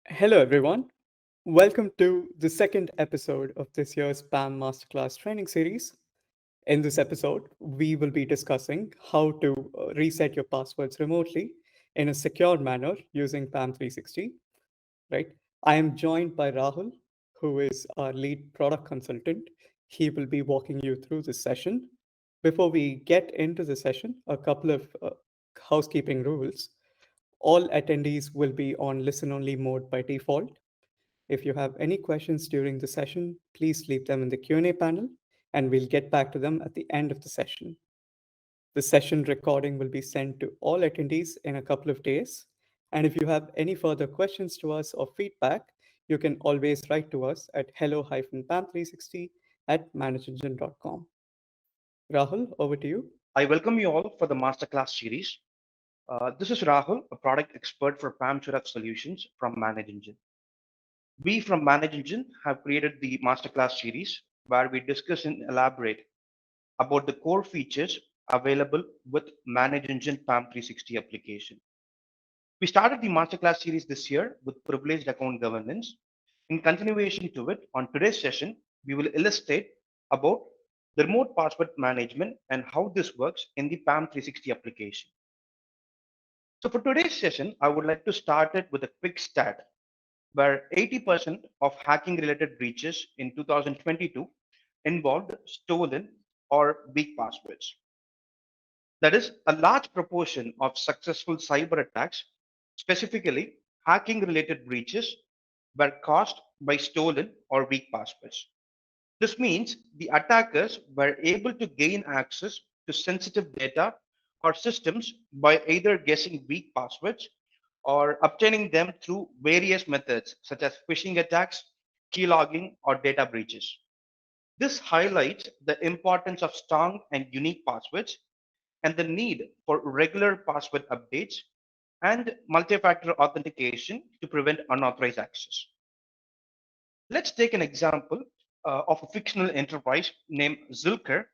Hello, everyone. Welcome to the second episode of this year's PAM Masterclass training series. In this episode, we will be discussing how to reset your passwords remotely in a secure manner using PAM 360. Right? I am joined by Rahul, who is our lead product consultant. He will be walking you through this session. Before we get into the session, a couple of housekeeping rules. All attendees will be on listen only mode by default. If you have any questions during the session, please leave them in the Q&A panel and we'll get back to them at the end of the session. The session recording will be sent to all attendees in a couple of days. And if you have any further questions to us or feedback, you can always write to us at hello-pam360 at manageengine.com. Rahul, over to you. I welcome you all for the Masterclass series. This is Rahul, a product expert for PAM solutions from ManageEngine. We from ManageEngine have created the Masterclass series where we discuss and elaborate about the core features available with ManageEngine PAM 360 application. We started the Masterclass series this year with privileged account governance. In continuation to it, on today's session, we will illustrate about the remote password management and how this works in the PAM 360 application. So for today's session, I would like to start it with a quick stat where 80% of hacking related breaches in 2022 involved stolen or weak passwords. That is, a large proportion of successful cyber attacks, specifically hacking related breaches, were caused by stolen or weak passwords. This means the attackers were able to gain access to sensitive data or systems by either guessing weak passwords or obtaining them through various methods such as phishing attacks, keylogging, or data breaches. This highlights the importance of strong and unique passwords and the need for regular password updates and multi-factor authentication to prevent unauthorized access. Let's take an example of a fictional enterprise named Zilker,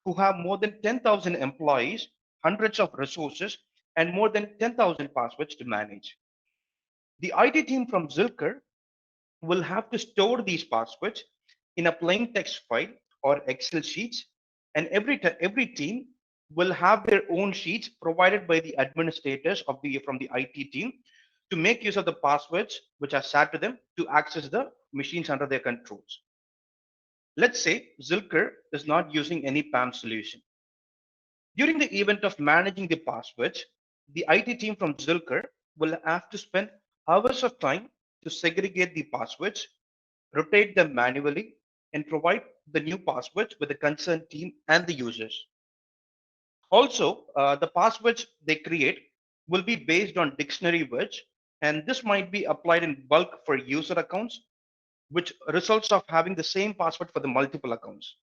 who have more than 10,000 employees, hundreds of resources, and more than 10,000 passwords to manage. The IT team from Zilker will have to store these passwords in a plain text file or Excel sheets, and every team will have their own sheets provided by the administrators from the IT team to make use of the passwords which are set to them to access the machines under their controls. Let's say Zilker is not using any PAM solution. During the event of managing the passwords, the IT team from Zilker will have to spend hours of time to segregate the passwords, rotate them manually, and provide the new passwords with the concerned team and the users. Also, the passwords they create will be based on dictionary words, and this might be applied in bulk for user accounts, which results of having the same password for the multiple accounts.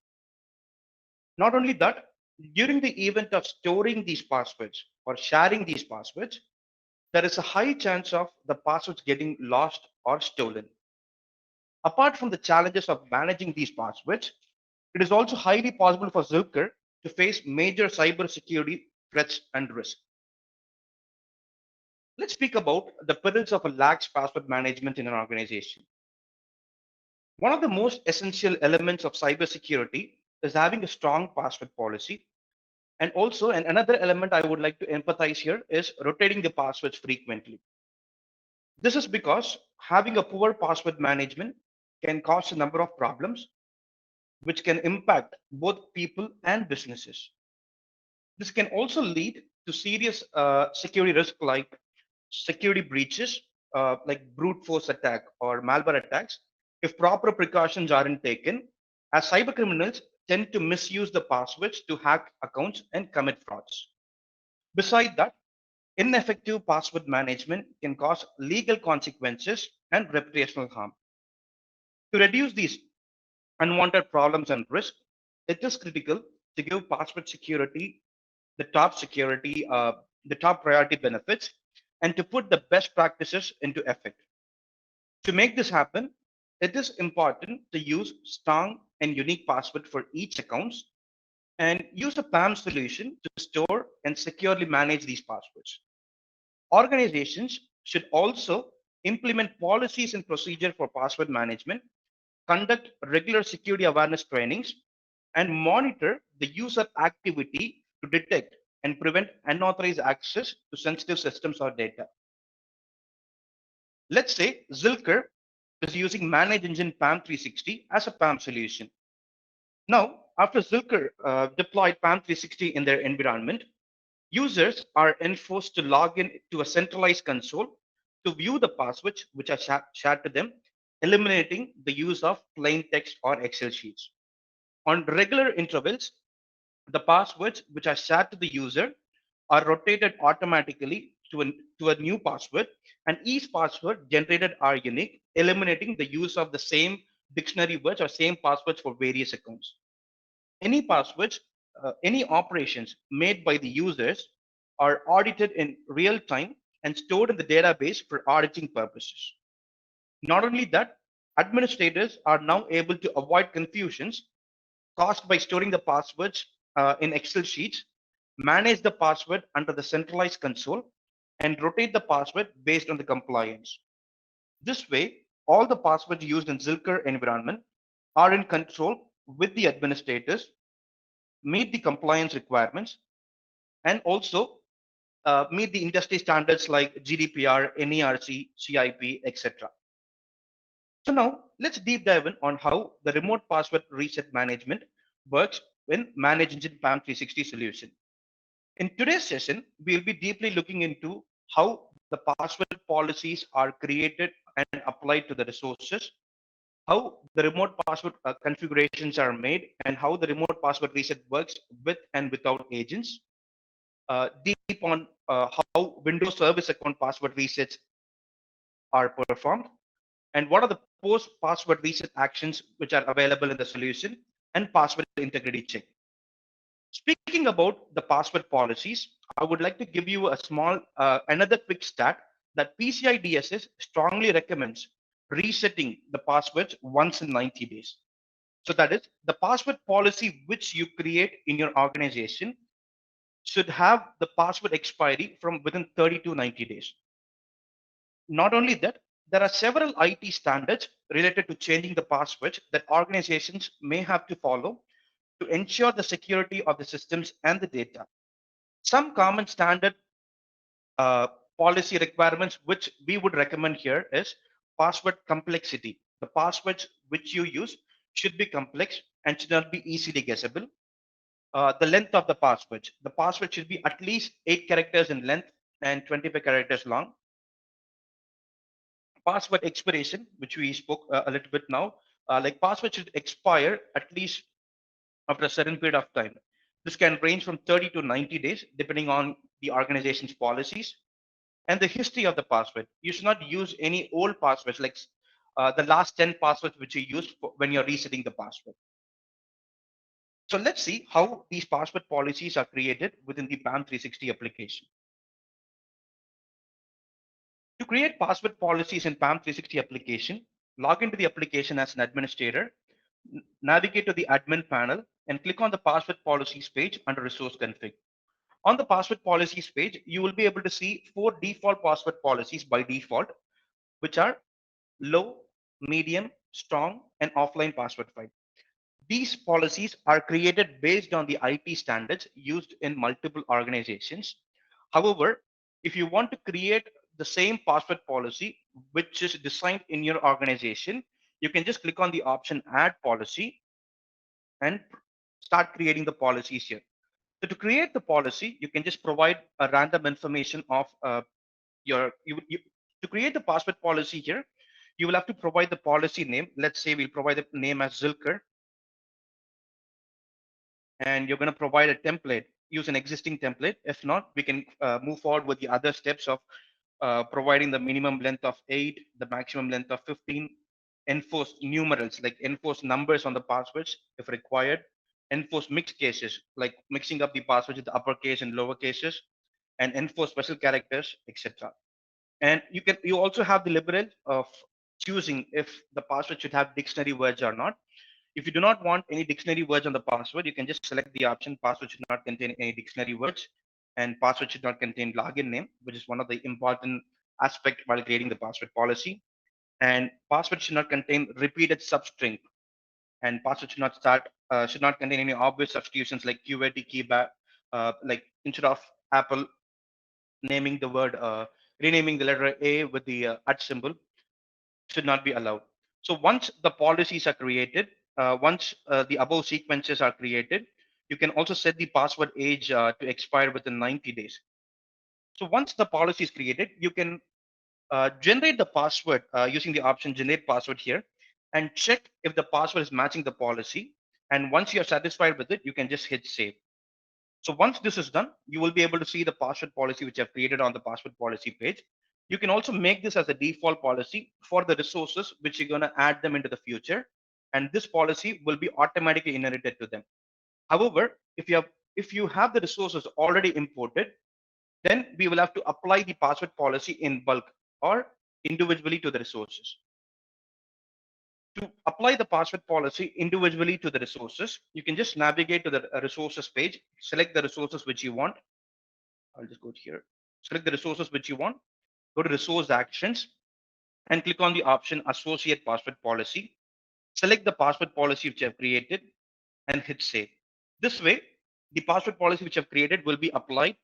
Not only that, during the event of storing these passwords or sharing these passwords, there is a high chance of the passwords getting lost or stolen. Apart from the challenges of managing these passwords, it is also highly possible for Zilker to face major cybersecurity threats and risks. Let's speak about the perils of a lax password management in an organization. One of the most essential elements of cybersecurity is having a strong password policy. And also, and another element I would like to empathize here is rotating the passwords frequently. This is because having a poor password management can cause a number of problems which can impact both people and businesses. This can also lead to serious security risk like security breaches, like brute force attack or malware attacks, if proper precautions aren't taken, as cyber criminals tend to misuse the passwords to hack accounts and commit frauds. Besides that, ineffective password management can cause legal consequences and reputational harm. To reduce these unwanted problems and risks, it is critical to give password security the top security, the top priority benefits, and to put the best practices into effect. To make this happen, it is important to use strong and unique password for each accounts and use a PAM solution to store and securely manage these passwords. Organizations should also implement policies and procedure for password management, conduct regular security awareness trainings, and monitor the user activity to detect and prevent unauthorized access to sensitive systems or data. Let's say Zilker is using ManageEngine PAM 360 as a PAM solution. Now, after Zilker deployed PAM 360 in their environment, users are enforced to log in to a centralized console to view the passwords which are shared to them, eliminating the use of plain text or Excel sheets. On regular intervals, the passwords which are shared to the user are rotated automatically to a new password, and each password generated are unique, eliminating the use of the same dictionary words or same passwords for various accounts. Any passwords, any operations made by the users are audited in real time and stored in the database for auditing purposes. Not only that, administrators are now able to avoid confusions caused by storing the passwords in Excel sheets, manage the password under the centralized console, and rotate the password based on the compliance. This way, all the passwords used in Zilker environment are in control with the administrators, meet the compliance requirements, and also meet the industry standards like GDPR, NERC, CIP, etc. So now let's deep dive in on how the remote password reset management works in ManageEngine PAM 360 solution. In today's session, we'll be deeply looking into how the password policies are created and applied to the resources, how the remote password configurations are made, and how the remote password reset works with and without agents. Deep on how Windows Service Account password resets are performed, and what are the post password reset actions which are available in the solution, and password integrity check. Speaking about the password policies, I would like to give you a small, another quick stat that PCI DSS strongly recommends resetting the passwords once in 90 days. So that is the password policy which you create in your organization should have the password expiry from within 30 to 90 days. Not only that, there are several IT standards related to changing the passwords that organizations may have to follow to ensure the security of the systems and the data. Some common standard uh, policy requirements which we would recommend here is password complexity. The passwords which you use should be complex and should not be easily guessable. The length of the password. The password should be at least 8 characters in length and 25 characters long. Password expiration, which we spoke a little bit now, like password should expire at least after a certain period of time. This can range from 30 to 90 days, depending on the organization's policies and the history of the password. You should not use any old passwords like the last 10 passwords which you used when you're resetting the password. So let's see how these password policies are created within the PAM 360 application. To create password policies in PAM 360 application, log into the application as an administrator, navigate to the admin panel, and click on the password policies page under resource config. On the password policies page, you will be able to see 4 default password policies by default, which are low, medium, strong, and offline password file. These policies are created based on the IT standards used in multiple organizations. However, if you want to create the same password policy which is designed in your organization, you can just click on the option Add Policy and start creating the policies here. So to create the policy, you can just provide a random information of to create the password policy here. You will have to provide the policy name. Let's say we'll provide the name as Zilker, and you're going to provide a template, use an existing template. If not, we can move forward with the other steps of providing the minimum length of 8, the maximum length of 15, enforce numerals, like enforce numbers on the passwords if required, enforce mixed cases, like mixing up the passwords with the uppercase and lower cases, and enforce special characters, etc. And you also have the liberal of choosing if the password should have dictionary words or not. If you do not want any dictionary words on the password, you can just select the option password should not contain any dictionary words, and password should not contain login name, which is one of the important aspect while creating the password policy. And password should not contain repeated substring, and password should not contain any obvious substitutions like QWERTY keyback, like instead of Apple naming the word, renaming the letter A with the at symbol should not be allowed. So once the policies are created, once the above sequences are created, you can also set the password age to expire within 90 days. So once the policy is created, you can generate the password using the option generate password here and check if the password is matching the policy. And once you're satisfied with it, you can just hit save. So once this is done, you will be able to see the password policy which I've created on the password policy page. You can also make this as a default policy for the resources which you're going to add them into the future. And this policy will be automatically inherited to them. However, if you have the resources already imported, then we will have to apply the password policy in bulk or individually to the resources. To apply the password policy individually to the resources, you can just navigate to the resources page, select the resources which you want. I'll just go to here, select the resources which you want, go to resource actions and click on the option associate password policy. Select the password policy which you have created and hit save. This way, the password policy which you have created will be applied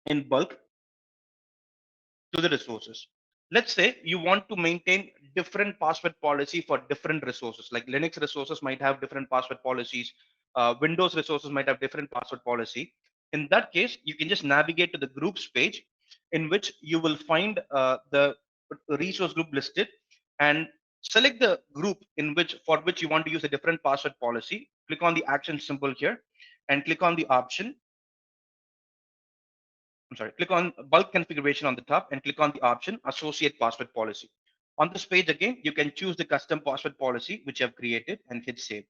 in bulk to the resources. Let's say you want to maintain different password policy for different resources, like Linux resources might have different password policies, Windows resources might have different password policy. In that case, you can just navigate to the groups page in which you will find the resource group listed and select the group in which for which you want to use a different password policy. Click on the action symbol here and click on the option click on bulk configuration on the top and click on the option associate password policy. On this page again, you can choose the custom password policy which you have created and hit save.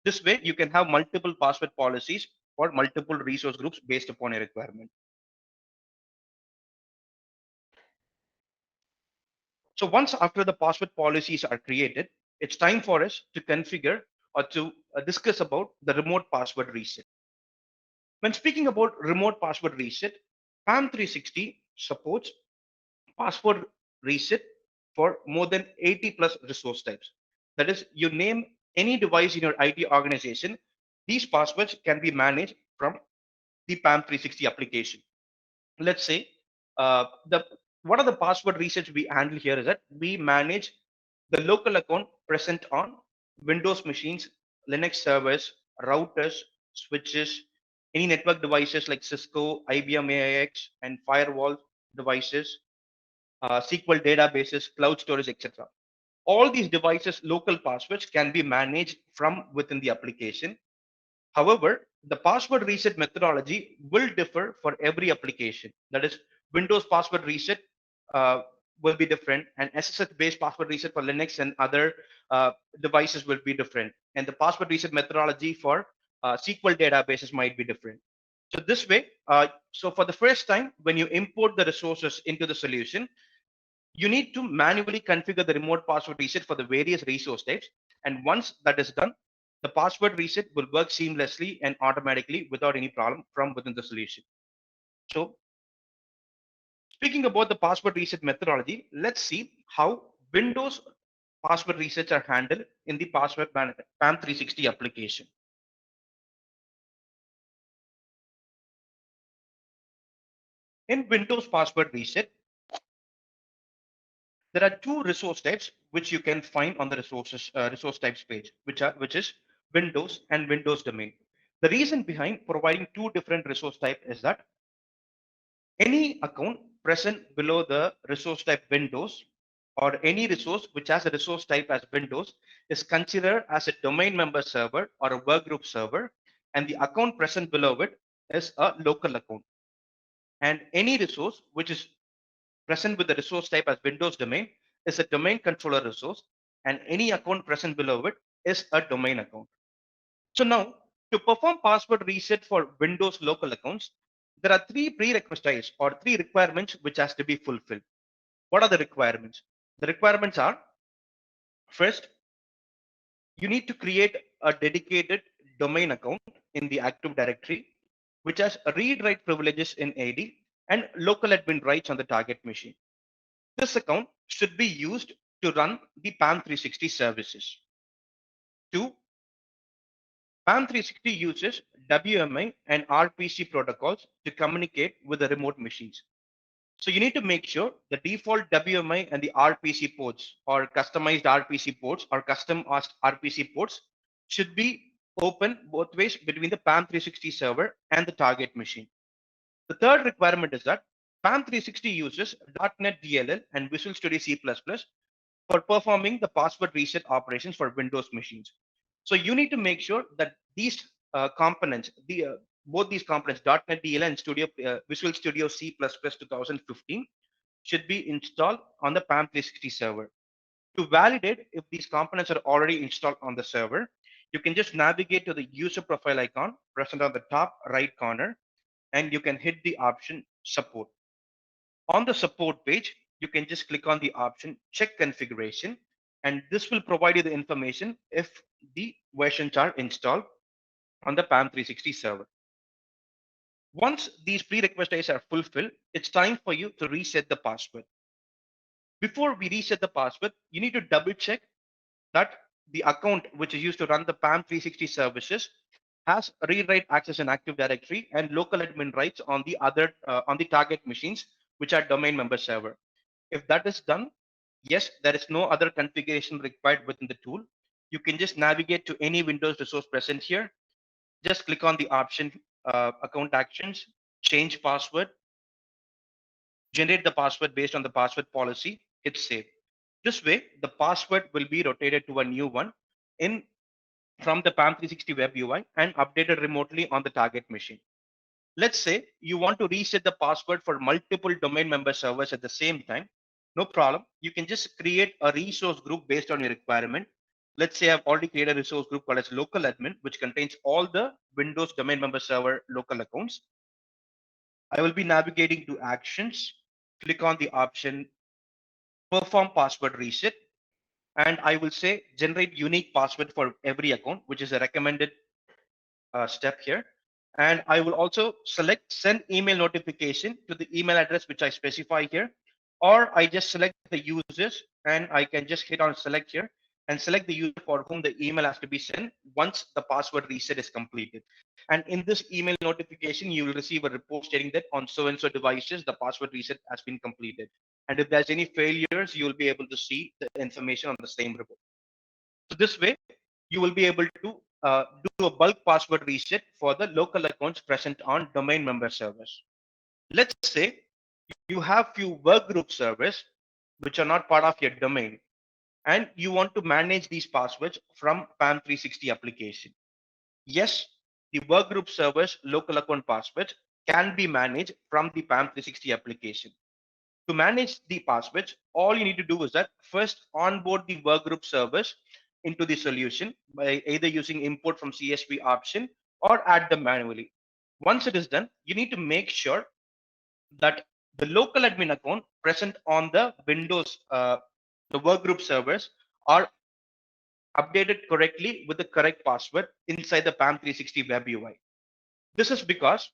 This way, you can have multiple password policies for multiple resource groups based upon your requirement. So once after the password policies are created, it's time for us to configure or to discuss about the remote password reset. When speaking about remote password reset, PAM 360 supports password reset for more than 80 plus resource types. That is, you name any device in your IT organization, these passwords can be managed from the PAM 360 application. Let's say the one of the password resets we handle here is that we manage the local account present on Windows machines, Linux servers, routers, switches, any network devices like Cisco, IBM AIX, and firewall devices, SQL databases, cloud storage, etc. All these devices' local passwords can be managed from within the application. However, the password reset methodology will differ for every application. That is, Windows password reset uh, will be different, and SSH-based password reset for Linux and other devices will be different. And the password reset methodology for SQL databases might be different. So this way, so for the first time, when you import the resources into the solution, you need to manually configure the remote password reset for the various resource types. And once that is done, the password reset will work seamlessly and automatically without any problem from within the solution. So speaking about the password reset methodology, let's see how Windows password resets are handled in the PAM 360 application. In Windows password reset, there are two resource types which you can find on the resource types page, which is Windows and Windows domain. The reason behind providing two different resource type is that any account present below the resource type Windows or any resource which has a resource type as Windows is considered as a domain member server or a workgroup server, and the account present below it is a local account. And any resource which is present with the resource type as Windows domain is a domain controller resource, and any account present below it is a domain account. So now, to perform password reset for Windows local accounts, there are three prerequisites or three requirements which has to be fulfilled. What are the requirements? The requirements are, first, you need to create a dedicated domain account in the Active Directory, which has read-write privileges in AD and local admin rights on the target machine. This account should be used to run the PAM 360 services. Two, PAM 360 uses WMI and RPC protocols to communicate with the remote machines. So you need to make sure the default WMI and the RPC ports or customized RPC ports or custom RPC ports should be open both ways between the PAM 360 server and the target machine. The third requirement is that PAM 360 uses .NET DLL and Visual Studio C++ for performing the password reset operations for Windows machines. So you need to make sure that these components, both these components, .NET DLL and Visual Studio C++ 2015, should be installed on the PAM 360 server. To validate if these components are already installed on the server, you can just navigate to the user profile icon present on the top right corner, and you can hit the option support. On the support page, you can just click on the option check configuration, and this will provide you the information if the versions are installed on the PAM 360 server. Once these prerequisites are fulfilled, it's time for you to reset the password. Before we reset the password, you need to double check that the account which is used to run the PAM 360 services has read-write access in Active Directory and local admin rights on the on the target machines, which are domain member server. If that is done, yes, there is no other configuration required within the tool. You can just navigate to any Windows resource present here. Just click on the option account actions, change password, generate the password based on the password policy, hit save. This way, the password will be rotated to a new one in from the PAM 360 web UI and updated remotely on the target machine. Let's say you want to reset the password for multiple domain member servers at the same time. No problem. You can just create a resource group based on your requirement. Let's say I've already created a resource group called as local admin, which contains all the Windows domain member server local accounts. I will be navigating to actions, click on the option perform password reset, and I will say generate unique password for every account, which is a recommended step here. And I will also select send email notification to the email address which I specify here, or I just select the users and I can just hit on select here and select the user for whom the email has to be sent once the password reset is completed. And in this email notification, you will receive a report stating that on so and so devices, the password reset has been completed. And if there's any failures, you will be able to see the information on the same report. So this way, you will be able to do a bulk password reset for the local accounts present on domain member servers. Let's say you have few work group servers which are not part of your domain, and you want to manage these passwords from PAM 360 application. Yes, the workgroup server's local account passwords can be managed from the PAM 360 application. To manage the passwords, all you need to do is that first onboard the workgroup servers into the solution by either using import from CSV option or add them manually. Once it is done, you need to make sure that the local admin account present on the Windows, the workgroup servers are updated correctly with the correct password inside the PAM 360 web UI. This is because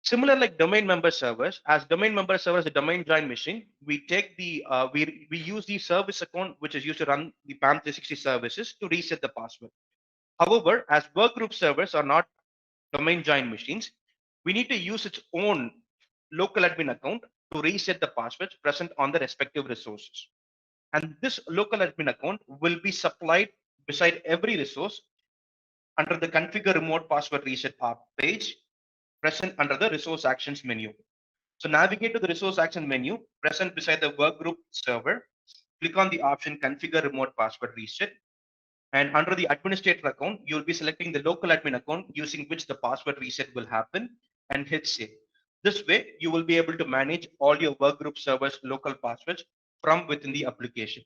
similar like domain member servers, as domain member servers, the domain join machine, we take the we use the service account which is used to run the PAM 360 services to reset the password. However, as workgroup servers are not domain join machines, we need to use its own local admin account to reset the passwords present on the respective resources. And this local admin account will be supplied beside every resource under the configure remote password reset page present under the resource actions menu. So navigate to the resource action menu present beside the workgroup server. Click on the option configure remote password reset. And under the administrator account, you'll be selecting the local admin account using which the password reset will happen and hit save. This way, you will be able to manage all your workgroup servers' local passwords from within the application.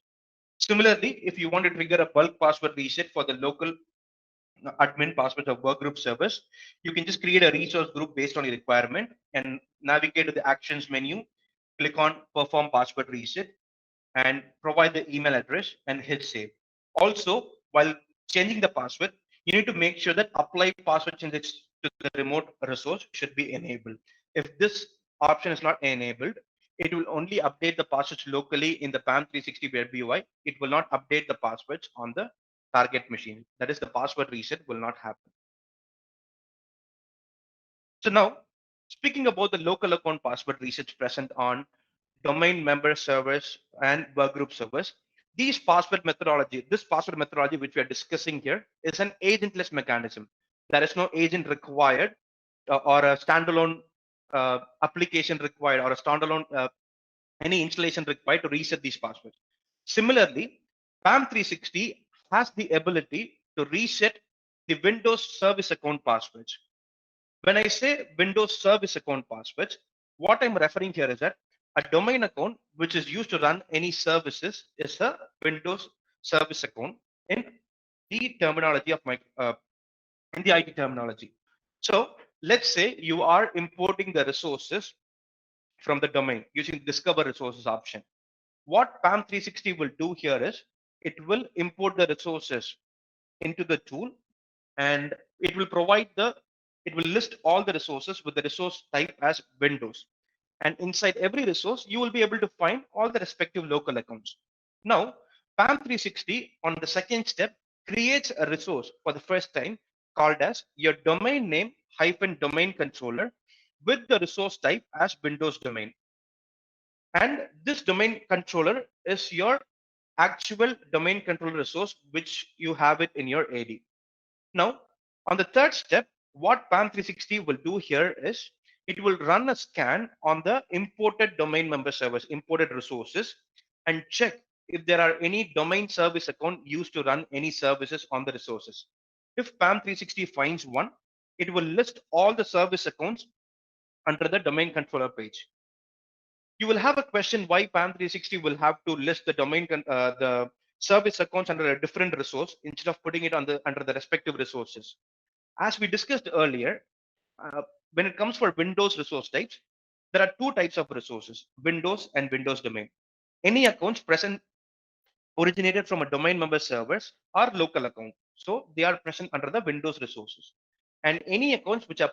Similarly, if you want to trigger a bulk password reset for the local admin passwords of workgroup servers, you can just create a resource group based on your requirement and navigate to the actions menu, click on perform password reset and provide the email address and hit save. Also, while changing the password, you need to make sure that apply password changes to the remote resource should be enabled. If this option is not enabled, It will only update the passwords locally in the PAM 360 web UI. It will not update the passwords on the target machine. That is, the password reset will not happen. So now, speaking about the local account password resets present on domain member servers and workgroup servers, this password methodology which we are discussing here is an agentless mechanism. There is no agent required or a standalone application required or a standalone any installation required to reset these passwords. Similarly, PAM 360 has the ability to reset the Windows service account passwords. When I say Windows service account passwords, what I'm referring here is that a domain account which is used to run any services is a Windows service account in the terminology of my in the IT terminology. So let's say you are importing the resources from the domain using discover resources option. What PAM 360 will do here is it will import the resources into the tool, and it will list all the resources with the resource type as Windows. And inside every resource, you will be able to find all the respective local accounts. Now, PAM 360 on the second step creates a resource for the first time called as your domain name hyphen domain controller with the resource type as Windows domain. And this domain controller is your actual domain controller resource, which you have it in your AD. Now, on the third step, what PAM 360 will do here is it will run a scan on the imported domain member servers, imported resources, and check if there are any domain service account used to run any services on the resources. If PAM 360 finds one, it will list all the service accounts under the domain controller page. You will have a question why PAM 360 will have to list the service accounts under a different resource instead of putting it under the respective resources. As we discussed earlier, uh, when it comes for Windows resource types, there are two types of resources, Windows and Windows domain. Any accounts present originated from a domain member servers are local account. So they are present under the Windows resources. And any accounts which are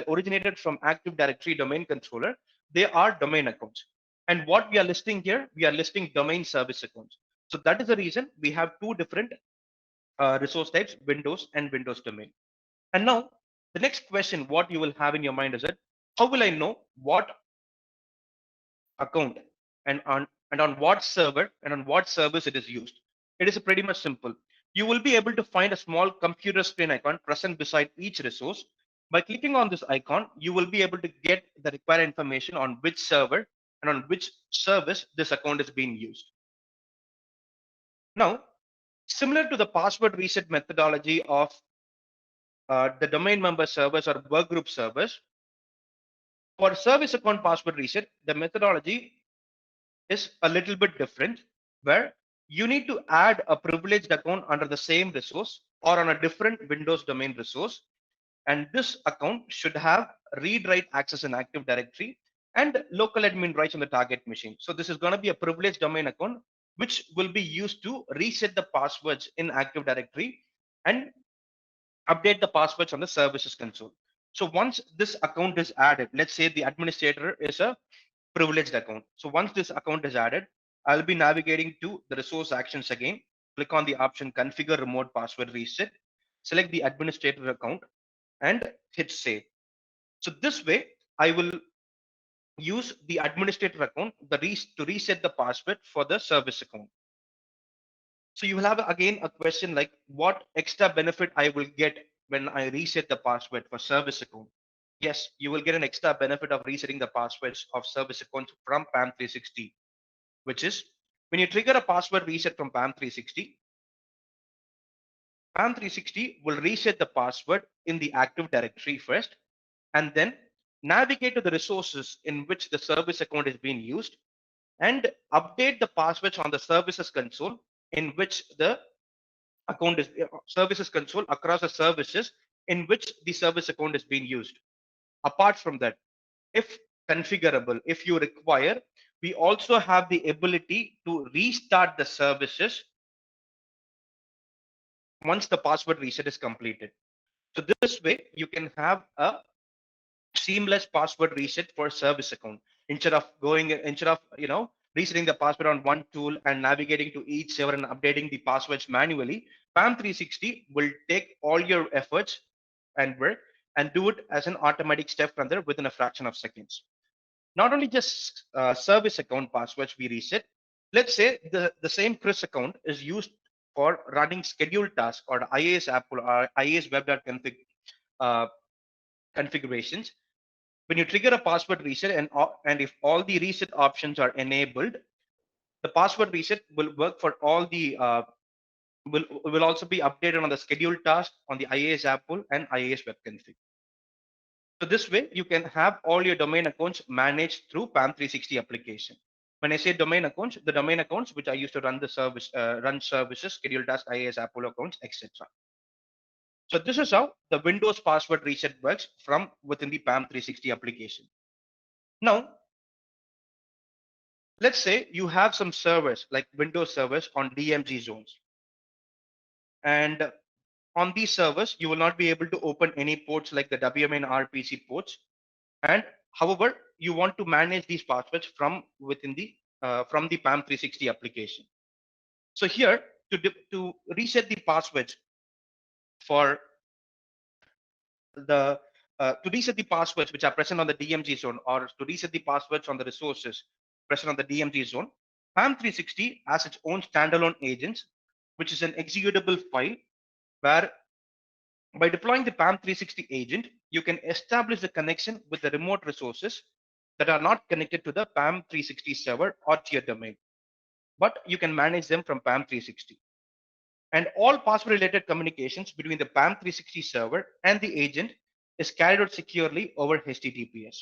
originated from Active Directory domain controller, they are domain accounts. And what we are listing here, we are listing domain service accounts. So that is the reason we have two different resource types, Windows and Windows domain. And now the next question, what you will have in your mind is that how will I know what account and on what server and on what service it is used? It is pretty much simple. You will be able to find a small computer screen icon present beside each resource. By clicking on this icon, you will be able to get the required information on which server and on which service this account is being used. Now, similar to the password reset methodology of the domain member servers or workgroup servers, for service account password reset, the methodology is a little bit different, where you need to add a privileged account under the same resource or on a different Windows domain resource. And this account should have read-write access in Active Directory and local admin rights on the target machine. So this is going to be a privileged domain account, which will be used to reset the passwords in Active Directory and update the passwords on the services console. So once this account is added, let's say the administrator is a privileged account. So once this account is added, I'll be navigating to the resource actions again. Click on the option configure remote password reset, select the administrator account and hit save. So this way, I will use the administrator account to reset the password for the service account. So you will have again a question like what extra benefit I will get when I reset the password for service account. Yes, you will get an extra benefit of resetting the passwords of service accounts from PAM 360, which is when you trigger a password reset from PAM 360, PAM 360 will reset the password in the Active Directory first, and then navigate to the resources in which the service account is being used and update the passwords on the services console in which the account is services console across the services in which the service account is being used. Apart from that, if configurable, if you require, we also have the ability to restart the services once the password reset is completed. So this way you can have a seamless password reset for service account. instead of resetting the password on one tool and navigating to each server and updating the passwords manually. PAM 360 will take all your efforts and work and do it as an automatic step from there within a fraction of seconds. Not only just service account passwords we reset. Let's say the same Chris account is used for running scheduled tasks or IAS Apple or IAS web.config uh, configurations. When you trigger a password reset and if all the reset options are enabled, the password reset will work for all the will also be updated on the scheduled task on the IAS Apple and IAS web config. So this way, you can have all your domain accounts managed through PAM 360 application. When I say domain accounts, the domain accounts which I use to run the service, run services, schedule tasks, IAS, Apple accounts, etc. So this is how the Windows password reset works from within the PAM 360 application. Now, let's say you have some servers like Windows servers on DMZ zones, and on these servers, you will not be able to open any ports like the WMN RPC ports. And however, you want to manage these passwords from within the PAM 360 application. So here to reset the passwords for the to reset the passwords which are present on the DMZ zone or to reset the passwords on the resources present on the DMZ zone, PAM 360 has its own standalone agents, which is an executable file where by deploying the PAM 360 agent, you can establish the connection with the remote resources that are not connected to the PAM 360 server or to your domain, but you can manage them from PAM 360. And all password related communications between the PAM 360 server and the agent is carried out securely over HTTPS.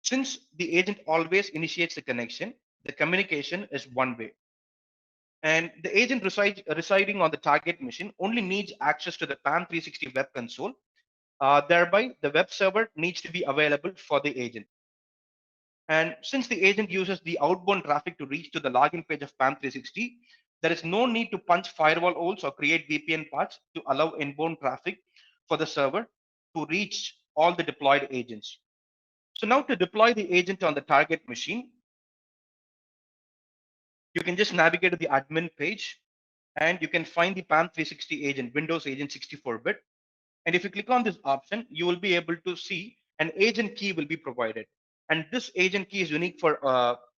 Since the agent always initiates the connection, the communication is one way. And the agent residing on the target machine only needs access to the PAM 360 web console. Thereby, the web server needs to be available for the agent. And since the agent uses the outbound traffic to reach to the login page of PAM 360, there is no need to punch firewall holes or create VPN paths to allow inbound traffic for the server to reach all the deployed agents. So now to deploy the agent on the target machine, you can just navigate to the admin page and you can find the PAM 360 agent, Windows Agent 64-bit. And if you click on this option, you will be able to see an agent key will be provided. And this agent key is unique for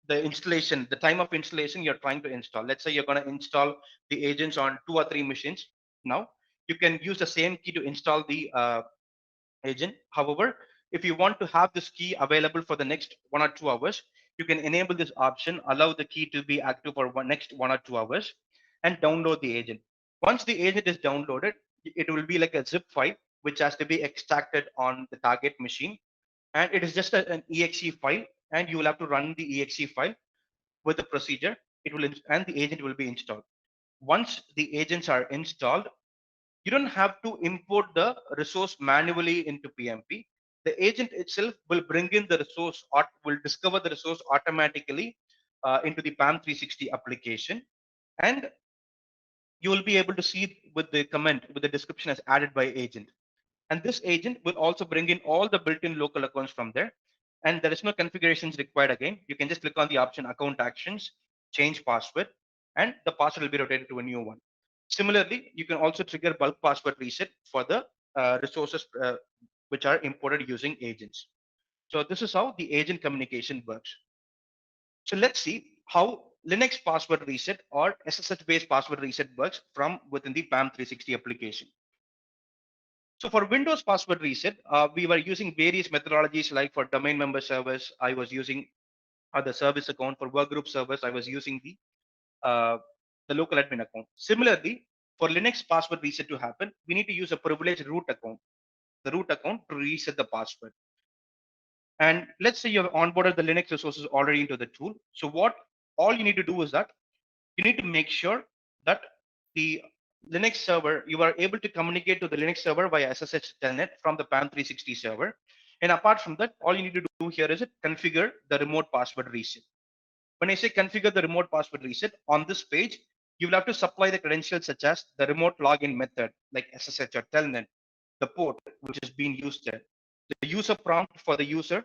the installation, the time of installation you're trying to install. Let's say you're going to install the agents on 2 or 3 machines. Now, you can use the same key to install the agent. However, if you want to have this key available for the next 1 or 2 hours, you can enable this option, allow the key to be active for next 1 or 2 hours, and download the agent. Once the agent is downloaded, it will be like a zip file which has to be extracted on the target machine, and it is just an exe file, and you will have to run the exe file with the procedure. It will and the agent will be installed. Once the agents are installed, you don't have to import the resource manually into PMP. The agent itself will bring in the resource or will discover the resource automatically into the PAM 360 application. And you will be able to see with the comment, with the description as added by agent. And this agent will also bring in all the built-in local accounts from there. And there is no configurations required again. You can just click on the option account actions, change password, and the password will be rotated to a new one. Similarly, you can also trigger bulk password reset for the resources which are imported using agents. So this is how the agent communication works. So let's see how Linux password reset or SSH-based password reset works from within the PAM 360 application. So for Windows password reset, we were using various methodologies like for domain member servers, I was using the service account. For workgroup servers, I was using the local admin account. Similarly, for Linux password reset to happen, we need to use a privileged root account, the root account to reset the password. And let's say you have onboarded the Linux resources already into the tool. So what all you need to do is that you need to make sure that the Linux server, you are able to communicate to the Linux server via SSH telnet from the PAM 360 server. And apart from that, all you need to do here is configure the remote password reset. When I say configure the remote password reset, on this page, you will have to supply the credentials such as the remote login method, like SSH or telnet, the port which is being used there, the user prompt for the user,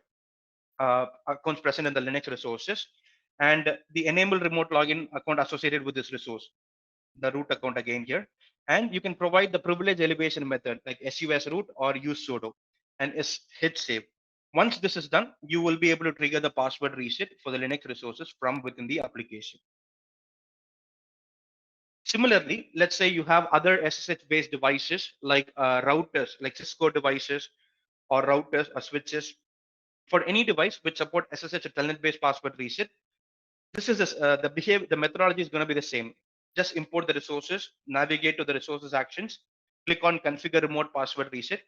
accounts present in the Linux resources, and the enable remote login account associated with this resource, the root account again here. And you can provide the privilege elevation method like sus root or use sudo and hit save. Once this is done, you will be able to trigger the password reset for the Linux resources from within the application. Similarly, let's say you have other SSH-based devices like routers, like Cisco devices or routers or switches. For any device which support SSH or telnet-based password reset, this is the behavior. The methodology is going to be the same. Just import the resources, navigate to the resources actions, click on configure remote password reset,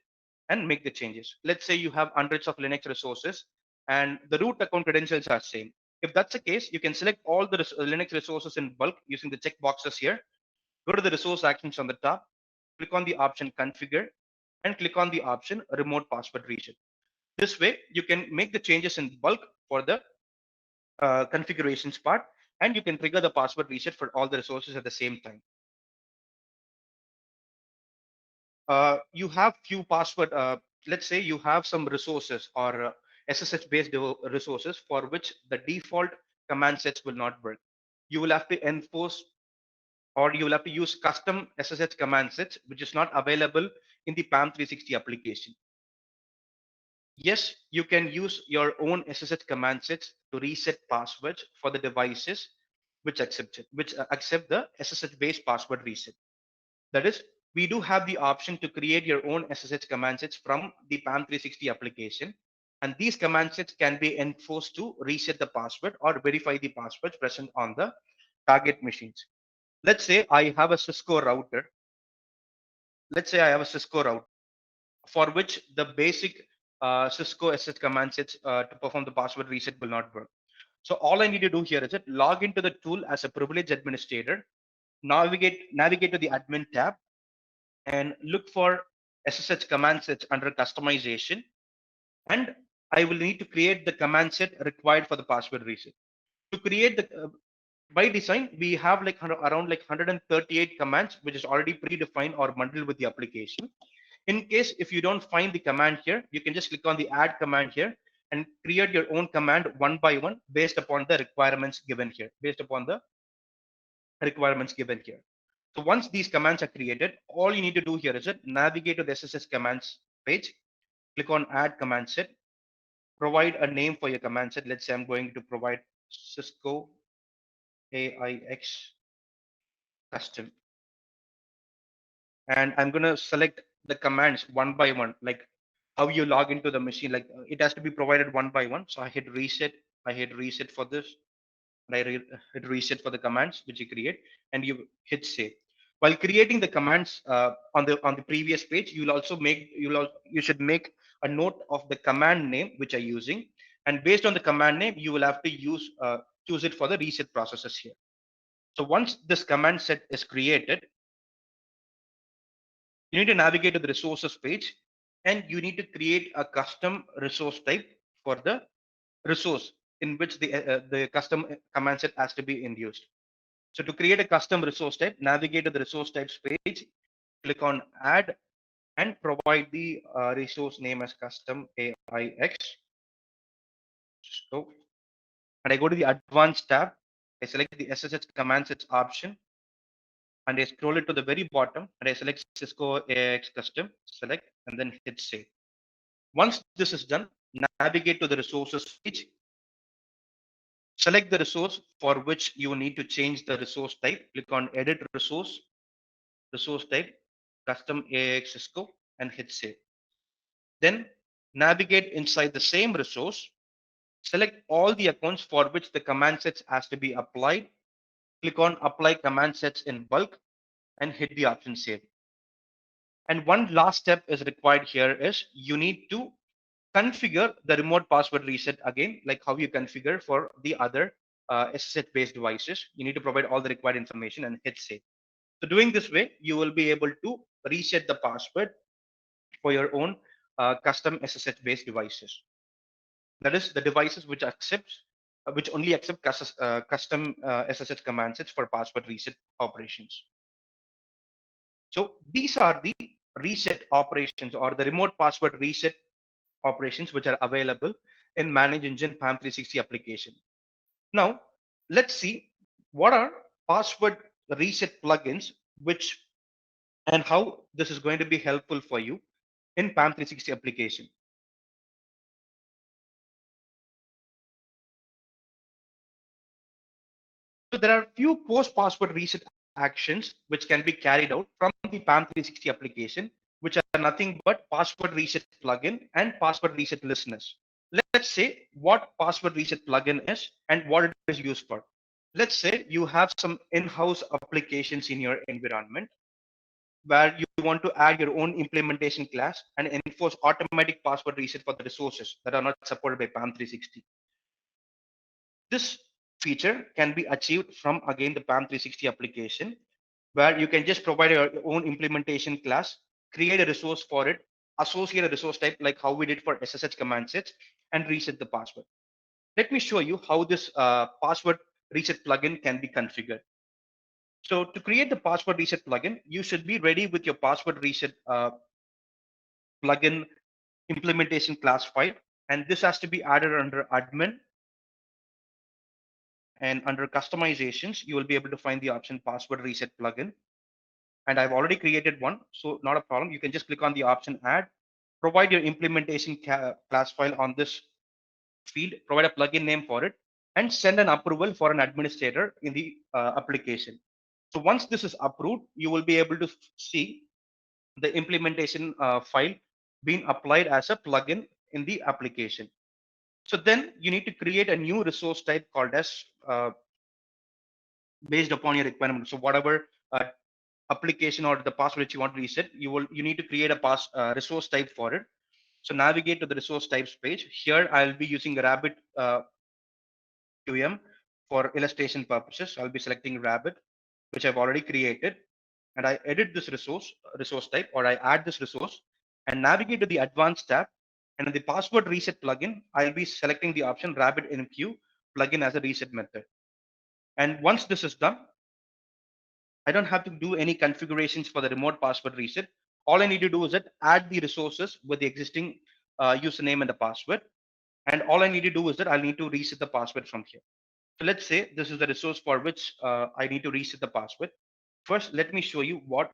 and make the changes. Let's say you have hundreds of Linux resources, and the root account credentials are same. If that's the case, you can select all the Linux resources in bulk using the check boxes here. Go to the resource actions on the top, click on the option configure, and click on the option remote password reset. This way, you can make the changes in bulk for the configurations part, and you can trigger the password reset for all the resources at the same time. You have few password, let's say you have some resources or SSH based resources for which the default command sets will not work. You will have to enforce, or you will have to use custom SSH command sets, which is not available in the PAM 360 application. Yes, you can use your own SSH command sets to reset passwords for the devices which accept the SSH-based password reset. That is, we do have the option to create your own SSH command sets from the PAM 360 application, and these command sets can be enforced to reset the password or verify the passwords present on the target machines. Let's say I have a Cisco router. Let's say I have a Cisco router for which the basic Cisco SS command sets to perform the password reset will not work. So all I need to do here is log into the tool as a privileged administrator, navigate to the admin tab, and look for SSH command sets under customization. And I will need to create the command set required for the password reset. To create by design, we have like around like 138 commands, which is already predefined or bundled with the application. In case if you don't find the command here, you can just click on the add command here and create your own command one by one based upon the requirements given here, So once these commands are created, all you need to do here is navigate to the SSH commands page, click on add command set, provide a name for your command set. Let's say I'm going to provide Cisco AIX custom, and I'm going to select the commands one by one, like how you log into the machine. Like it has to be provided one by one. So I hit reset for this, and hit reset for the commands which you create, and you hit save. While creating the commands on the previous page, you should make a note of the command name which are using, and based on the command name, you will have to choose it for the reset processes here. So once this command set is created, you need to navigate to the resources page, and you need to create a custom resource type for the resource in which the custom command set has to be induced. So to create a custom resource type, navigate to the resource types page, click on add, and provide the resource name as custom AIX. So, and I go to the advanced tab, I select the SSH command sets option, and I scroll it to the very bottom, and I select Cisco AIX custom, select, and then hit save. Once this is done, navigate to the resources page, select the resource for which you need to change the resource type, click on edit resource type, custom AIX Cisco, and hit save. Then navigate inside the same resource, select all the accounts for which the command sets has to be applied, click on apply command sets in bulk, and hit the option save. And one last step is required here is you need to configure the remote password reset again, like how you configure for the other SSH based devices. You need to provide all the required information and hit save. So doing this way, you will be able to reset the password for your own custom SSH based devices. That is the devices which only accept custom SSH command sets for password reset operations. So these are the reset operations or the remote password reset operations which are available. in ManageEngine PAM 360 application. Now, let's see what are password reset plugins, which and how this is going to be helpful for you in PAM 360 application. So there are few post password reset actions which can be carried out from the PAM 360 application, which are nothing but password reset plugin and password reset listeners. Let's say what password reset plugin is and what it is used for. Let's say you have some in-house applications in your environment where you want to add your own implementation class and enforce automatic password reset for the resources that are not supported by PAM 360. This feature can be achieved from again the PAM 360 application, where you can just provide your own implementation class, create a resource for it, associate a resource type like how we did for SSH command sets, and reset the password. Let me show you how this password reset plugin can be configured. So to create the password reset plugin, you should be ready with your password reset plugin implementation class file. And this has to be added under admin, and under customizations, you will be able to find the option password reset plugin. And I've already created one, so not a problem. You can just click on the option add, provide your implementation class file on this field, provide a plugin name for it, and send an approval for an administrator in the application. So once this is approved, you will be able to see the implementation file being applied as a plugin in the application. So then you need to create a new resource type called as based upon your requirement. So whatever application or the password that you want to reset, you need to create a resource type for it. So navigate to the resource types page. Here I'll be using Rabbit QM for illustration purposes. I'll be selecting Rabbit, which I've already created, and I edit this resource type, or I add this resource, and navigate to the advanced tab. And in the password reset plugin, I'll be selecting the option Rabbit MQ plugin as a reset method. And once this is done, I don't have to do any configurations for the remote password reset. All I need to do is that add the resources with the existing username and the password. And all I need to do is that I need to reset the password from here. So let's say this is the resource for which I need to reset the password. First, let me show you what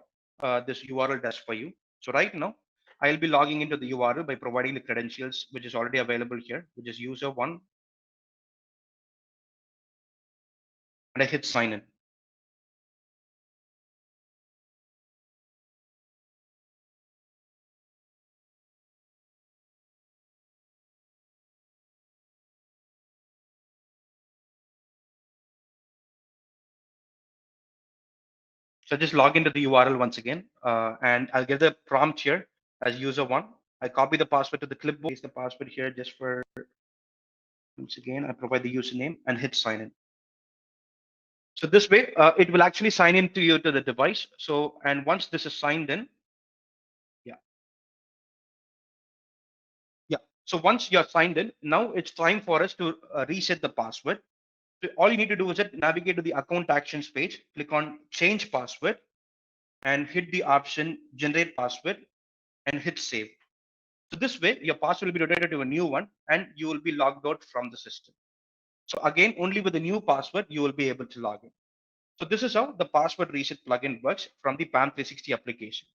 this URL does for you. So right now, I'll be logging into the URL by providing the credentials, which is already available here, which is user one, and I hit sign in. So just log into the URL once again, and I'll get the prompt here as user one. I copy the password to the clipboard, paste the password here just for once again. I provide the username and hit sign in. So this way, it will actually sign in to you to the device. So, and once this is signed in, yeah, yeah. So once you're signed in, now it's time for us to reset the password. So all you need to do is that navigate to the account actions page, click on change password, and hit the option generate password and hit save. So this way, your password will be rotated to a new one and you will be logged out from the system. So again, only with the new password, you will be able to log in. So this is how the password reset plugin works from the PAM 360 application.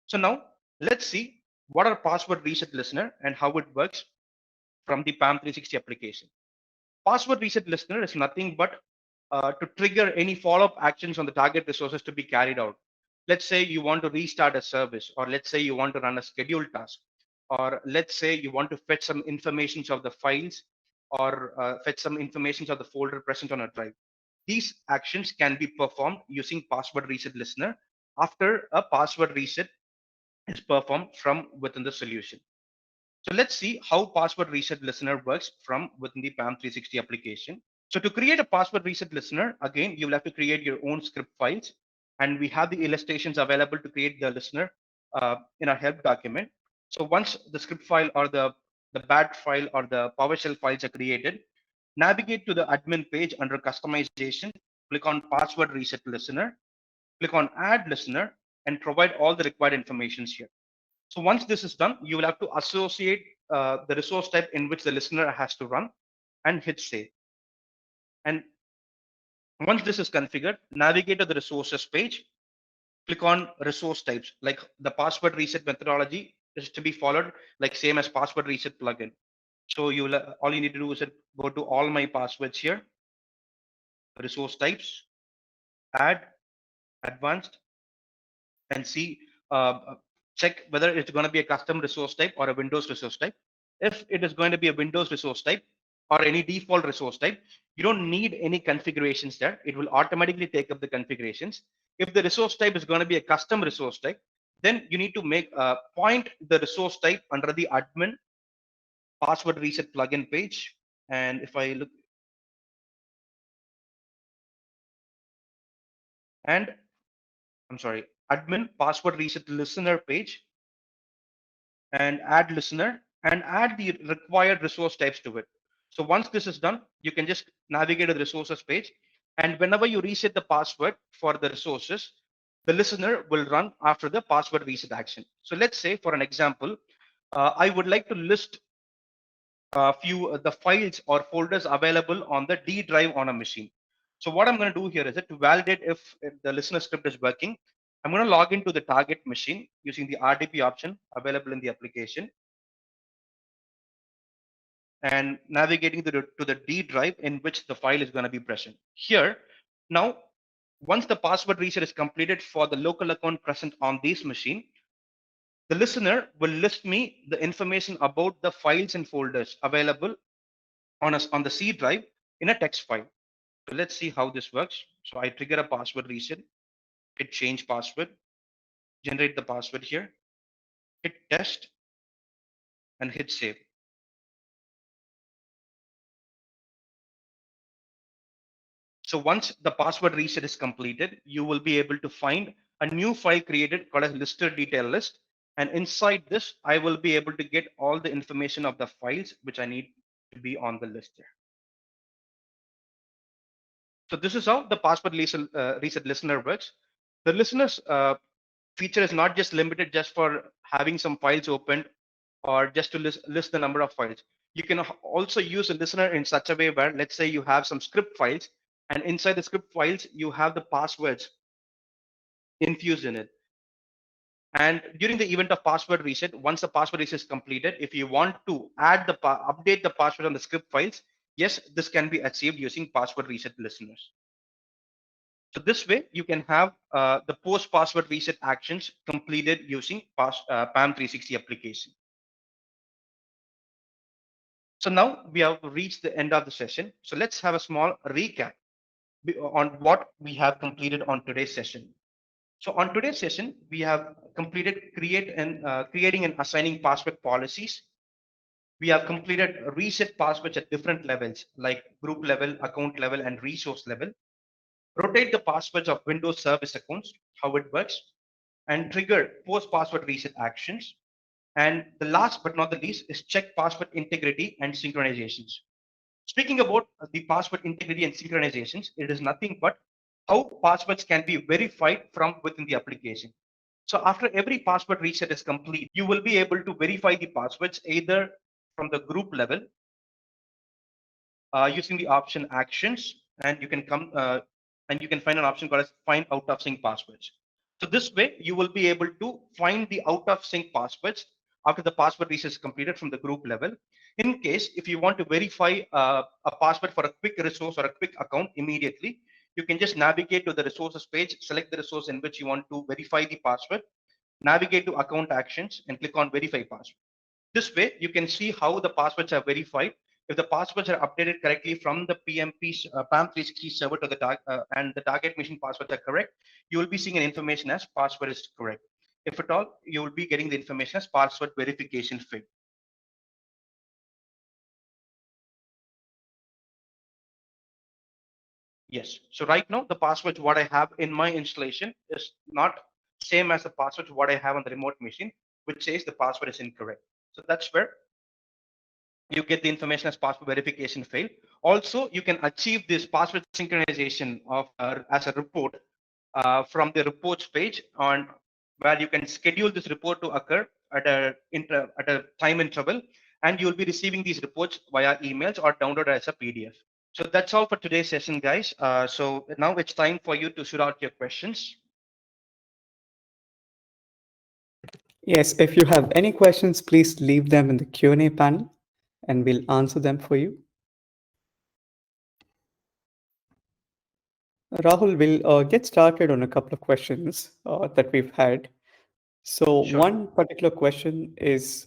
So now let's see what are password reset listener and how it works from the PAM 360 application. Password reset listener is nothing but to trigger any follow-up actions on the target resources to be carried out. Let's say you want to restart a service, or let's say you want to run a scheduled task, or let's say you want to fetch some informations of the files, or fetch some informations of the folder present on a drive. These actions can be performed using password reset listener after a password reset is performed from within the solution. So let's see how password reset listener works from within the PAM 360 application. So to create a password reset listener, again, you will have to create your own script files. And we have the illustrations available to create the listener in our help document. So once the script file or the BAT file or the PowerShell files are created, navigate to the admin page under customization, click on password reset listener, click on add listener, and provide all the required informations here. So once this is done, you will have to associate the resource type in which the listener has to run and hit save. And once this is configured, navigate to the resources page, click on resource types. Like the password reset methodology is to be followed, like same as password reset plugin. So you will all you need to do is go to all my passwords here, resource types, add, advanced, and see, check whether it's going to be a custom resource type or a Windows resource type. If it is going to be a Windows resource type or any default resource type, you don't need any configurations there. It will automatically take up the configurations. If the resource type is going to be a custom resource type, then you need to make point the resource type under the admin password reset plugin page. And if I look, and I'm sorry, admin password reset listener page, and add listener and add the required resource types to it. So once this is done, you can just navigate to the resources page. And whenever you reset the password for the resources, the listener will run after the password reset action. So let's say, for an example, I would like to list a few the files or folders available on the D drive on a machine. So what I'm going to do here is that to validate if the listener script is working, I'm going to log into the target machine using the RDP option available in the application and navigating to the D drive in which the file is going to be present. Here, now, once the password reset is completed for the local account present on this machine, the listener will list me the information about the files and folders available on the C drive in a text file. So let's see how this works. So I trigger a password reset, hit change password, generate the password here, hit test, and hit save. So once the password reset is completed, you will be able to find a new file created called a lister detail list. And inside this, I will be able to get all the information of the files which I need to be on the lister. So this is how the password reset listener works. The listeners feature is not just limited just for having some files opened or just to list the number of files. You can also use a listener in such a way where, let's say you have some script files, and inside the script files, you have the passwords infused in it. And during the event of password reset, once the password reset is completed, if you want to update the password on the script files, yes, this can be achieved using password reset listeners. So this way, you can have the post password reset actions completed using PAM 360 application. So now we have reached the end of the session. So let's have a small recap on what we have completed on today's session. So on today's session, we have completed creating and assigning password policies. We have completed reset passwords at different levels like group level, account level, and resource level. Rotate the passwords of Windows service accounts, how it works, and trigger post password reset actions. And the last but not the least is check password integrity and synchronizations. Speaking about the password integrity and synchronizations, it is nothing but how passwords can be verified from within the application. So after every password reset is complete, you will be able to verify the passwords either from the group level using the option actions, and you can come and you can find an option called as find out of sync passwords. So this way, you will be able to find the out of sync passwords after the password reset is completed from the group level. In case if you want to verify a password for a quick resource or a quick account immediately, you can just navigate to the resources page, select the resource in which you want to verify the password, navigate to account actions, and click on verify password. This way, you can see how the passwords are verified. If the passwords are updated correctly from the PAM 360 server to and the target machine passwords are correct, you will be seeing an information as password is correct. If at all, you will be getting the information as password verification failed. Yes. So right now, the passwords what I have in my installation is not same as the passwords what I have on the remote machine, which says the password is incorrect. So that's where you get the information as password verification failed. Also, you can achieve this password synchronization of as a report from the reports page on where you can schedule this report to occur at a time interval, and you'll be receiving these reports via emails or download as a PDF. So that's all for today's session, guys. So now it's time for you to shoot out your questions. Yes, if you have any questions, please leave them in the Q&A panel and we'll answer them for you. Rahul, we'll get started on a couple of questions that we've had. So Sure. one particular question is,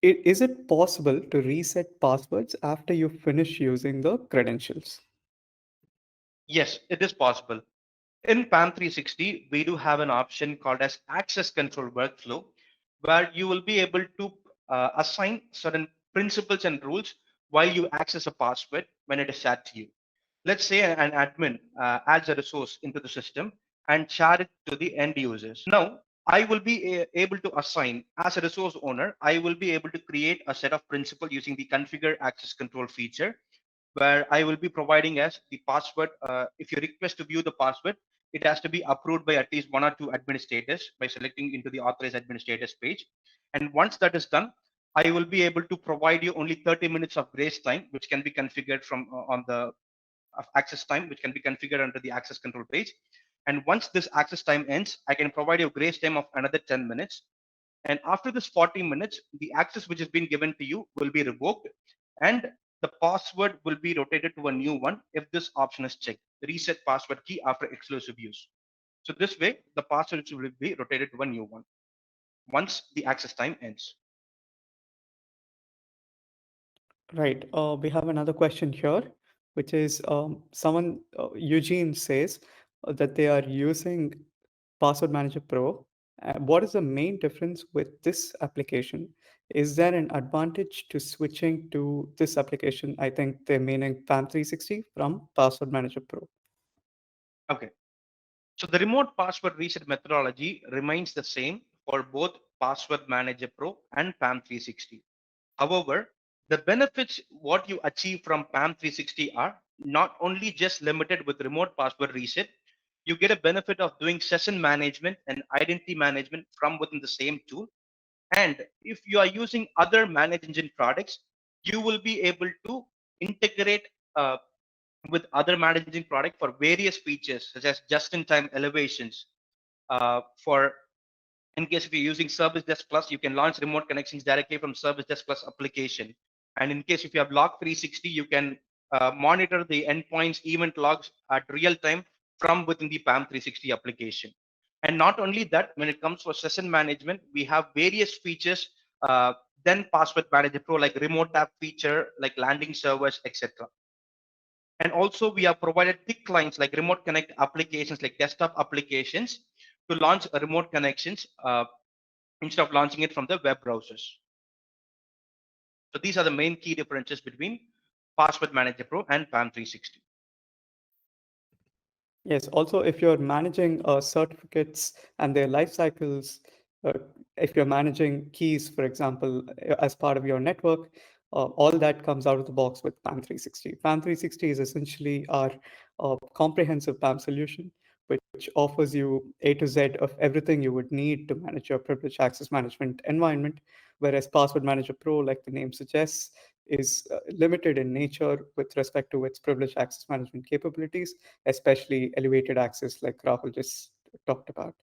is it possible to reset passwords after you finish using the credentials? Yes, it is possible. In PAM 360, we do have an option called as access control workflow, where you will be able to assign certain principles and rules while you access a password when it is shared to you. Let's say an admin adds a resource into the system and share it to the end users. Now, I will be able to assign, as a resource owner, I will be able to create a set of principles using the configure access control feature, where I will be providing as the password. If you request to view the password, it has to be approved by at least one or two administrators by selecting into the authorized administrators page. And once that is done, I will be able to provide you only 30 minutes of grace time, which can be configured from on the of access time, which can be configured under the access control page. And once this access time ends, I can provide you a grace time of another 10 minutes. And after this 40 minutes, the access which has been given to you will be revoked and the password will be rotated to a new one if this option is checked. Reset password key after exclusive use. So this way, the password will be rotated to a new one once the access time ends. Right. We have another question here, which is someone, Eugene says that they are using Password Manager Pro. What is the main difference with this application? Is there an advantage to switching to this application? I think they're meaning PAM 360 from Password Manager Pro. Okay. So the remote password reset methodology remains the same for both Password Manager Pro and PAM 360. However, the benefits what you achieve from PAM 360 are not only just limited with remote password reset, you get a benefit of doing session management and identity management from within the same tool. And if you are using other manage engine products, you will be able to integrate with other manage engine product for various features such as just-in-time elevations. For in case if you're using Service Desk Plus, you can launch remote connections directly from Service Desk Plus application. And in case if you have Log 360, you can monitor the endpoints event logs at real time from within the PAM 360 application. And not only that, when it comes for session management, we have various features then Password Manager Pro, like remote app feature, like landing servers, etc. And also we have provided thick clients like remote connect applications, like desktop applications, to launch remote connections instead of launching it from the web browsers. So these are the main key differences between Password Manager Pro and PAM 360. Yes, also if you're managing certificates and their life cycles, uh, if you're managing keys, for example, as part of your network, all that comes out of the box with PAM 360. PAM 360 is essentially our comprehensive PAM solution, which offers you A to Z of everything you would need to manage your privileged access management environment, whereas Password Manager Pro, like the name suggests, is limited in nature with respect to its privileged access management capabilities, especially elevated access like Rahul just talked about.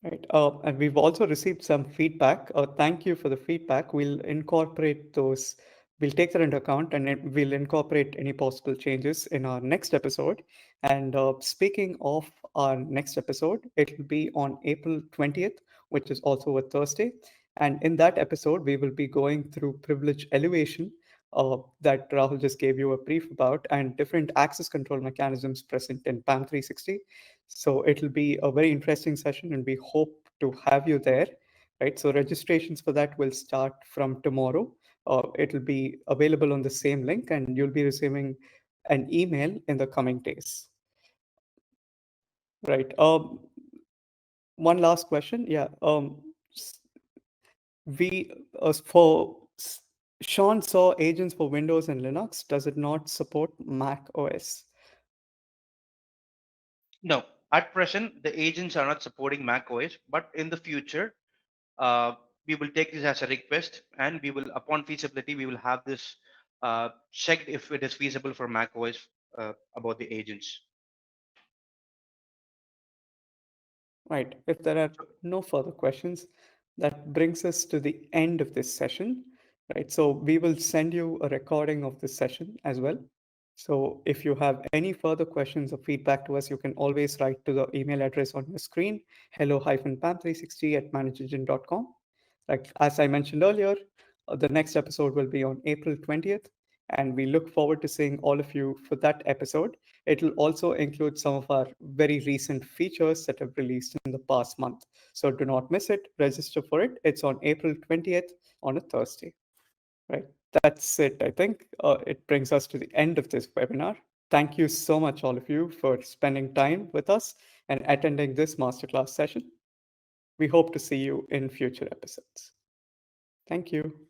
Right. And we've also received some feedback. Thank you for the feedback. We'll incorporate those. We'll take that into account and we'll incorporate any possible changes in our next episode. And speaking of our next episode, it will be on April 20th, which is also a Thursday. And in that episode, we will be going through privilege elevation that Rahul just gave you a brief about and different access control mechanisms present in PAM 360. So it'll be a very interesting session and we hope to have you there, right? So registrations for that will start from tomorrow. It'll be available on the same link and you'll be receiving an email in the coming days. Right. One last question. Yeah. We for Sean saw agents for Windows and Linux. Does it not support Mac OS? No, at present, the agents are not supporting Mac OS, but in the future, uh, we will take this as a request and we will, upon feasibility, we will have this checked if it is feasible for Mac OS about the agents. Right. If there are no further questions, that brings us to the end of this session. Right. So we will send you a recording of this session as well. So if you have any further questions or feedback to us, you can always write to the email address on your screen, hello-pam360@manageengine.com. Like as I mentioned earlier, the next episode will be on April 20th, and we look forward to seeing all of you for that episode. It will also include some of our very recent features that have released in the past month. So do not miss it. Register for it. It's on April 20th on a Thursday. Right. That's it, I think. It brings us to the end of this webinar. Thank you so much, all of you, for spending time with us and attending this masterclass session. We hope to see you in future episodes. Thank you.